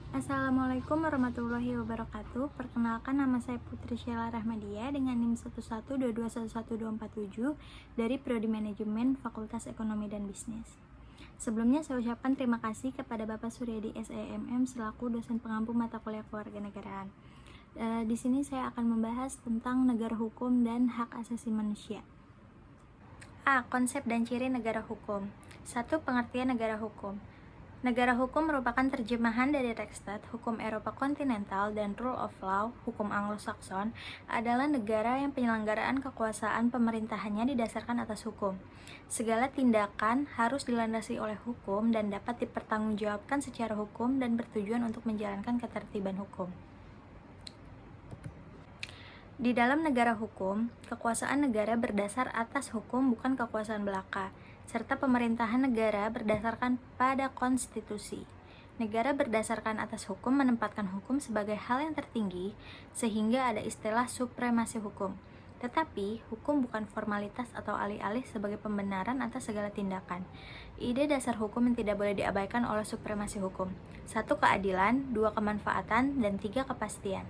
Assalamualaikum warahmatullahi wabarakatuh. Perkenalkan, nama saya Putri Sheila Rahmadia dengan NIM 112211247 dari Prodi Manajemen Fakultas Ekonomi dan Bisnis. Sebelumnya saya ucapkan terima kasih kepada Bapak Suryadi SEMM selaku dosen pengampu mata kuliah kewarganegaraan. Di sini saya akan membahas tentang negara hukum dan hak asasi manusia. A. Konsep dan ciri negara hukum. 1. Pengertian negara hukum. Negara hukum merupakan terjemahan dari Rechtsstaat, hukum Eropa kontinental, dan Rule of Law, hukum Anglo-Saxon, adalah negara yang penyelenggaraan kekuasaan pemerintahannya didasarkan atas hukum. Segala tindakan harus dilandasi oleh hukum dan dapat dipertanggungjawabkan secara hukum dan bertujuan untuk menjalankan ketertiban hukum. Di dalam negara hukum, kekuasaan negara berdasar atas hukum bukan kekuasaan belaka, serta pemerintahan negara berdasarkan pada konstitusi. Negara berdasarkan atas hukum menempatkan hukum sebagai hal yang tertinggi, sehingga ada istilah supremasi hukum. Tetapi, hukum bukan formalitas atau alih-alih sebagai pembenaran atas segala tindakan. Ide dasar hukum yang tidak boleh diabaikan oleh supremasi hukum. 1. Keadilan, 2. Kemanfaatan, dan 3. Kepastian.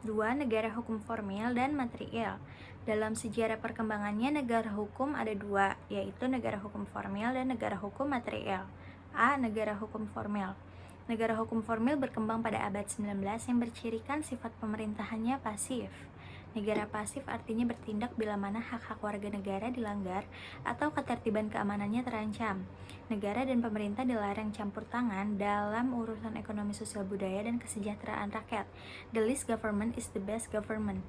2. Negara hukum formil dan material. Dalam sejarah perkembangannya, negara hukum ada dua, yaitu negara hukum formil dan negara hukum material. A. Negara hukum formil. Negara hukum formil berkembang pada abad 19 yang bercirikan sifat pemerintahannya pasif. Negara pasif artinya bertindak bila mana hak-hak warga negara dilanggar atau ketertiban keamanannya terancam. Negara dan pemerintah dilarang campur tangan dalam urusan ekonomi, sosial, budaya, dan kesejahteraan rakyat. The least government is the best government.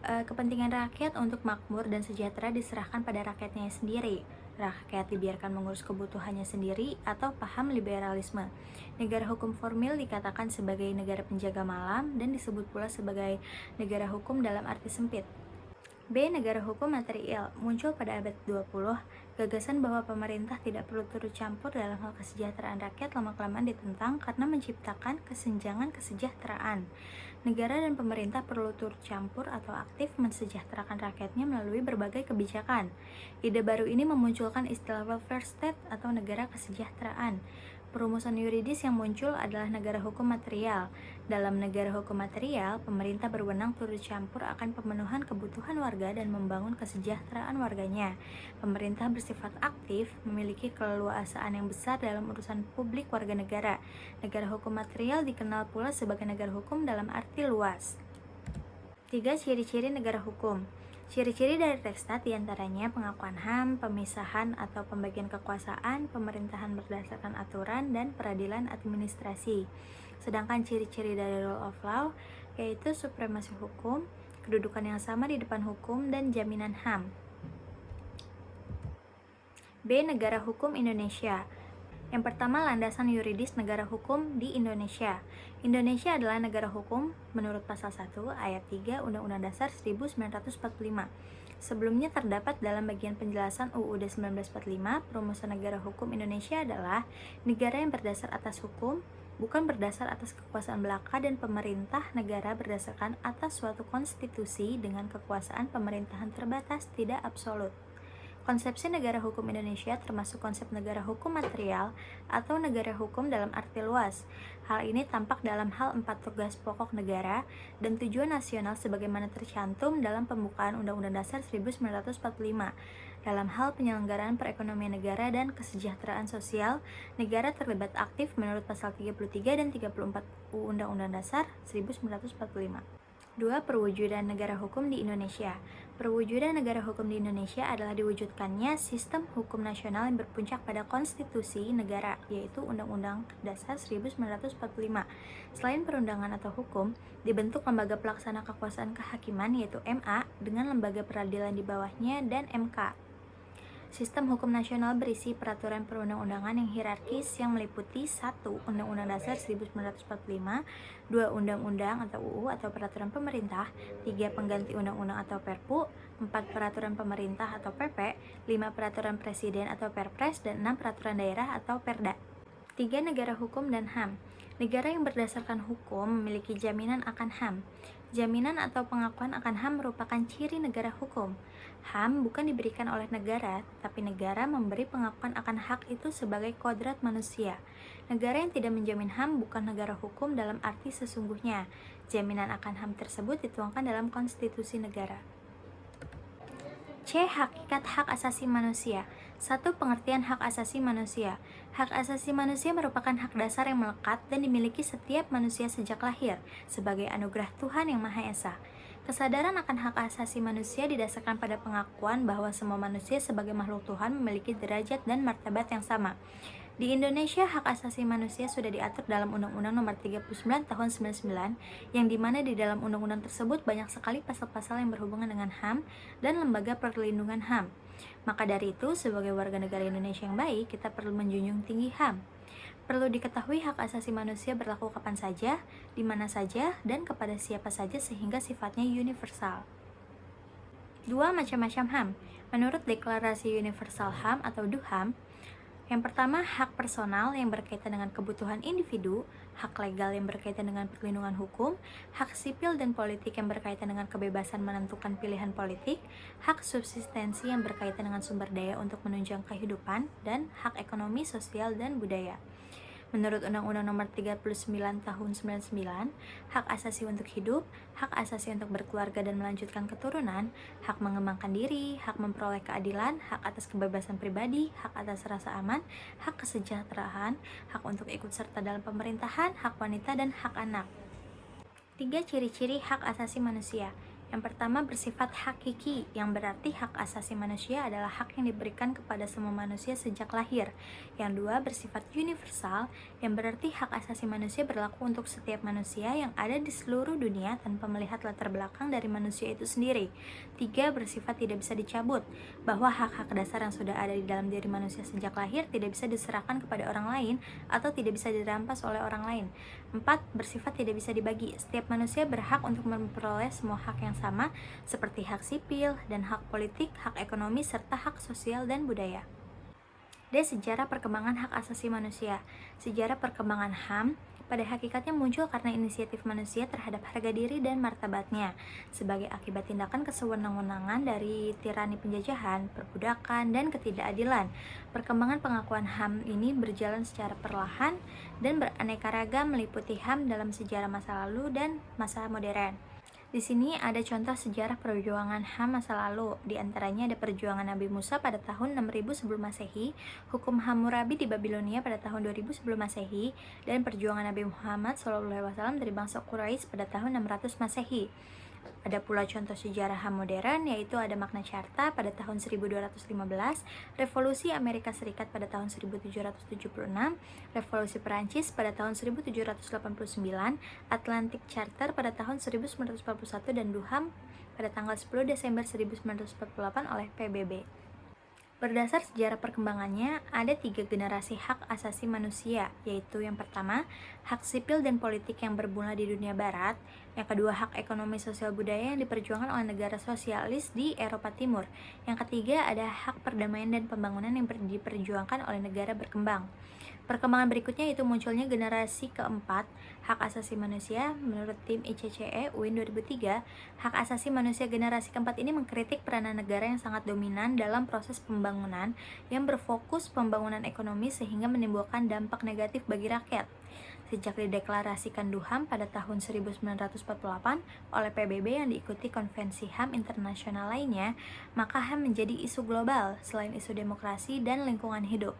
Kepentingan rakyat untuk makmur dan sejahtera diserahkan pada rakyatnya sendiri. Rakyat dibiarkan mengurus kebutuhannya sendiri atau paham liberalisme. Negara hukum formil dikatakan sebagai negara penjaga malam dan disebut pula sebagai negara hukum dalam arti sempit. B. Negara hukum material. Muncul pada abad 20, gagasan bahwa pemerintah tidak perlu turut campur dalam hal kesejahteraan rakyat lama-kelamaan ditentang karena menciptakan kesenjangan kesejahteraan. Negara dan pemerintah perlu turut campur atau aktif mensejahterakan rakyatnya melalui berbagai kebijakan. Ide baru ini memunculkan istilah welfare state atau negara kesejahteraan. Perumusan yuridis yang muncul adalah negara hukum material. Dalam negara hukum material, pemerintah berwenang turut campur akan pemenuhan kebutuhan warga dan membangun kesejahteraan warganya. Pemerintah bersifat aktif, memiliki keleluasaan yang besar dalam urusan publik warga negara. Negara hukum material dikenal pula sebagai negara hukum dalam arti luas. 3. Ciri-ciri negara hukum. Ciri-ciri dari Rechtsstaat diantaranya pengakuan HAM, pemisahan atau pembagian kekuasaan, pemerintahan berdasarkan aturan, dan peradilan administrasi. Sedangkan ciri-ciri dari Rule of Law yaitu supremasi hukum, kedudukan yang sama di depan hukum, dan jaminan HAM. B. Negara hukum Indonesia. Yang pertama, landasan yuridis negara hukum di Indonesia. Indonesia adalah negara hukum menurut pasal 1 ayat 3 Undang-Undang Dasar 1945. Sebelumnya terdapat dalam bagian penjelasan UUD 1945, perumusan negara hukum Indonesia adalah negara yang berdasar atas hukum, bukan berdasar atas kekuasaan belaka, dan pemerintah negara berdasarkan atas suatu konstitusi dengan kekuasaan pemerintahan terbatas, tidak absolut. Konsepsi negara hukum Indonesia termasuk konsep negara hukum material atau negara hukum dalam arti luas. Hal ini tampak dalam hal 4 tugas pokok negara dan tujuan nasional sebagaimana tercantum dalam pembukaan Undang-Undang Dasar 1945. Dalam hal penyelenggaraan perekonomian negara dan kesejahteraan sosial, negara terlibat aktif menurut pasal 33 dan 34 Undang-Undang Dasar 1945. 2. Perwujudan negara hukum di Indonesia. Perwujudan negara hukum di Indonesia adalah diwujudkannya sistem hukum nasional yang berpuncak pada konstitusi negara, yaitu Undang-Undang Dasar 1945. Selain perundangan atau hukum, dibentuk lembaga pelaksana kekuasaan kehakiman, yaitu MA, dengan lembaga peradilan di bawahnya, dan MK. Sistem hukum nasional berisi peraturan perundang-undangan yang hierarkis yang meliputi 1. Undang-Undang Dasar 1945, 2. Undang-undang atau UU atau peraturan pemerintah, 3. Pengganti undang-undang atau Perpu, 4. Peraturan pemerintah atau PP, 5. Peraturan presiden atau Perpres, dan 6. Peraturan daerah atau Perda. 3. Negara hukum dan HAM. Negara yang berdasarkan hukum memiliki jaminan akan HAM. Jaminan atau pengakuan akan HAM merupakan ciri negara hukum. HAM bukan diberikan oleh negara, tapi negara memberi pengakuan akan hak itu sebagai kodrat manusia. Negara yang tidak menjamin HAM bukan negara hukum dalam arti sesungguhnya. Jaminan akan HAM tersebut dituangkan dalam konstitusi negara. C. Hakikat hak asasi manusia. 1. Pengertian hak asasi manusia. Hak asasi manusia merupakan hak dasar yang melekat dan dimiliki setiap manusia sejak lahir sebagai anugerah Tuhan Yang Maha Esa. Kesadaran akan hak asasi manusia didasarkan pada pengakuan bahwa semua manusia sebagai makhluk Tuhan memiliki derajat dan martabat yang sama. Di Indonesia, hak asasi manusia sudah diatur dalam Undang-Undang Nomor 39 Tahun 99, yang dimana di dalam undang-undang tersebut banyak sekali pasal-pasal yang berhubungan dengan HAM dan lembaga perlindungan HAM. Maka dari itu, sebagai warga negara Indonesia yang baik, kita perlu menjunjung tinggi HAM. Perlu diketahui hak asasi manusia berlaku kapan saja, di mana saja, dan kepada siapa saja sehingga sifatnya universal. 2. Macam-macam HAM. Menurut Deklarasi Universal HAM atau DUHAM, yang pertama, hak personal yang berkaitan dengan kebutuhan individu, hak legal yang berkaitan dengan perlindungan hukum, hak sipil dan politik yang berkaitan dengan kebebasan menentukan pilihan politik, hak subsistensi yang berkaitan dengan sumber daya untuk menunjang kehidupan, dan hak ekonomi, sosial, dan budaya. Menurut Undang-Undang Nomor 39 Tahun 99, hak asasi untuk hidup, hak asasi untuk berkeluarga dan melanjutkan keturunan, hak mengembangkan diri, hak memperoleh keadilan, hak atas kebebasan pribadi, hak atas rasa aman, hak kesejahteraan, hak untuk ikut serta dalam pemerintahan, hak wanita, dan hak anak. 3. Ciri-ciri hak asasi manusia. Yang pertama, bersifat hakiki, yang berarti hak asasi manusia adalah hak yang diberikan kepada semua manusia sejak lahir. Yang dua, bersifat universal, yang berarti hak asasi manusia berlaku untuk setiap manusia yang ada di seluruh dunia tanpa melihat latar belakang dari manusia itu sendiri. 3. Bersifat tidak bisa dicabut, bahwa hak-hak dasar yang sudah ada di dalam diri manusia sejak lahir tidak bisa diserahkan kepada orang lain atau tidak bisa dirampas oleh orang lain. 4. Bersifat tidak bisa dibagi, setiap manusia berhak untuk memperoleh semua hak yang sama, seperti hak sipil dan hak politik, hak ekonomi, serta hak sosial dan budaya. D. Sejarah perkembangan hak asasi manusia. Sejarah perkembangan HAM pada hakikatnya muncul karena inisiatif manusia terhadap harga diri dan martabatnya, sebagai akibat tindakan kesewenang-wenangan dari tirani penjajahan, perbudakan, dan ketidakadilan. Perkembangan pengakuan HAM ini berjalan secara perlahan dan beraneka ragam, meliputi HAM dalam sejarah masa lalu dan masa modern. Di sini ada contoh sejarah perjuangan HAM masa lalu. Di antaranya ada perjuangan Nabi Musa pada tahun 6000 sebelum Masehi, hukum Hammurabi di Babilonia pada tahun 2000 sebelum Masehi, dan perjuangan Nabi Muhammad SAW dari bangsa Quraisy pada tahun 600 Masehi. Ada pula contoh sejarah HAM modern, yaitu ada Magna Carta pada tahun 1215, Revolusi Amerika Serikat pada tahun 1776, Revolusi Perancis pada tahun 1789, Atlantic Charter pada tahun 1941, dan DUHAM pada tanggal 10 Desember 1948 oleh PBB. Berdasar sejarah perkembangannya, ada 3 generasi hak asasi manusia, yaitu yang pertama, hak sipil dan politik yang bermula di dunia barat, yang kedua, hak ekonomi sosial budaya yang diperjuangkan oleh negara sosialis di Eropa Timur, yang ketiga, ada hak perdamaian dan pembangunan yang diperjuangkan oleh negara berkembang. Perkembangan berikutnya itu munculnya generasi keempat, hak asasi manusia. Menurut tim ICCE UIN 2003, hak asasi manusia generasi keempat ini mengkritik peranan negara yang sangat dominan dalam proses pembangunan yang berfokus pembangunan ekonomi sehingga menimbulkan dampak negatif bagi rakyat. Sejak dideklarasikan DUHAM pada tahun 1948 oleh PBB yang diikuti konvensi HAM internasional lainnya, maka HAM menjadi isu global selain isu demokrasi dan lingkungan hidup.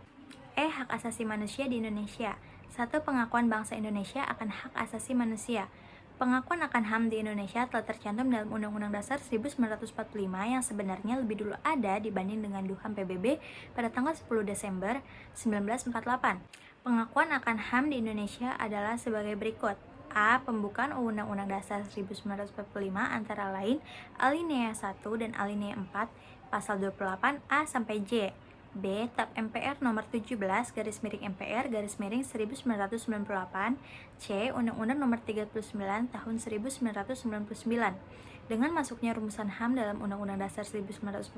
Hak asasi manusia di Indonesia. 1. Pengakuan bangsa Indonesia akan hak asasi manusia. Pengakuan akan HAM di Indonesia telah tercantum dalam Undang-Undang Dasar 1945 yang sebenarnya lebih dulu ada dibanding dengan DUHAM PBB pada tanggal 10 Desember 1948. Pengakuan akan HAM di Indonesia adalah sebagai berikut. A. Pembukaan Undang-Undang Dasar 1945 antara lain alinea 1 dan alinea 4 pasal 28 A sampai J. B. TAP MPR nomor 17 garis miring MPR garis miring 1998. C. Undang-Undang nomor 39 tahun 1999. Dengan masuknya rumusan HAM dalam Undang-Undang Dasar 1945,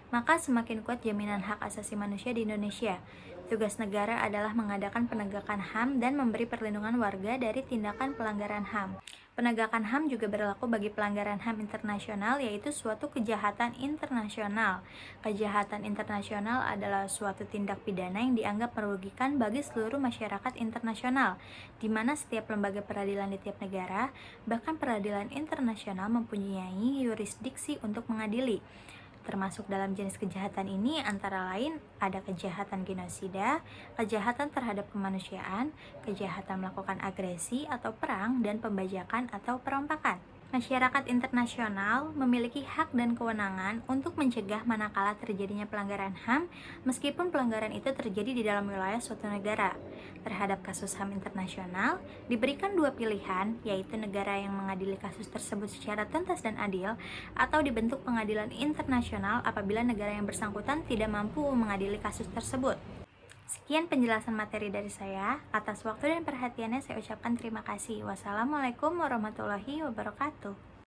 maka semakin kuat jaminan hak asasi manusia di Indonesia. Tugas negara adalah mengadakan penegakan HAM dan memberi perlindungan warga dari tindakan pelanggaran HAM. Penegakan HAM juga berlaku bagi pelanggaran HAM internasional, yaitu suatu kejahatan internasional. Kejahatan internasional adalah suatu tindak pidana yang dianggap merugikan bagi seluruh masyarakat internasional, di mana setiap lembaga peradilan di tiap negara, bahkan peradilan internasional mempunyai yurisdiksi untuk mengadili. Termasuk dalam jenis kejahatan ini antara lain ada kejahatan genosida, kejahatan terhadap kemanusiaan, kejahatan melakukan agresi atau perang, dan pembajakan atau perompakan. Masyarakat internasional memiliki hak dan kewenangan untuk mencegah manakala terjadinya pelanggaran HAM, meskipun pelanggaran itu terjadi di dalam wilayah suatu negara. Terhadap kasus HAM internasional, diberikan dua pilihan, yaitu negara yang mengadili kasus tersebut secara tuntas dan adil, atau dibentuk pengadilan internasional apabila negara yang bersangkutan tidak mampu mengadili kasus tersebut. Sekian penjelasan materi dari saya. Atas waktu dan perhatiannya saya ucapkan terima kasih. Wassalamualaikum warahmatullahi wabarakatuh.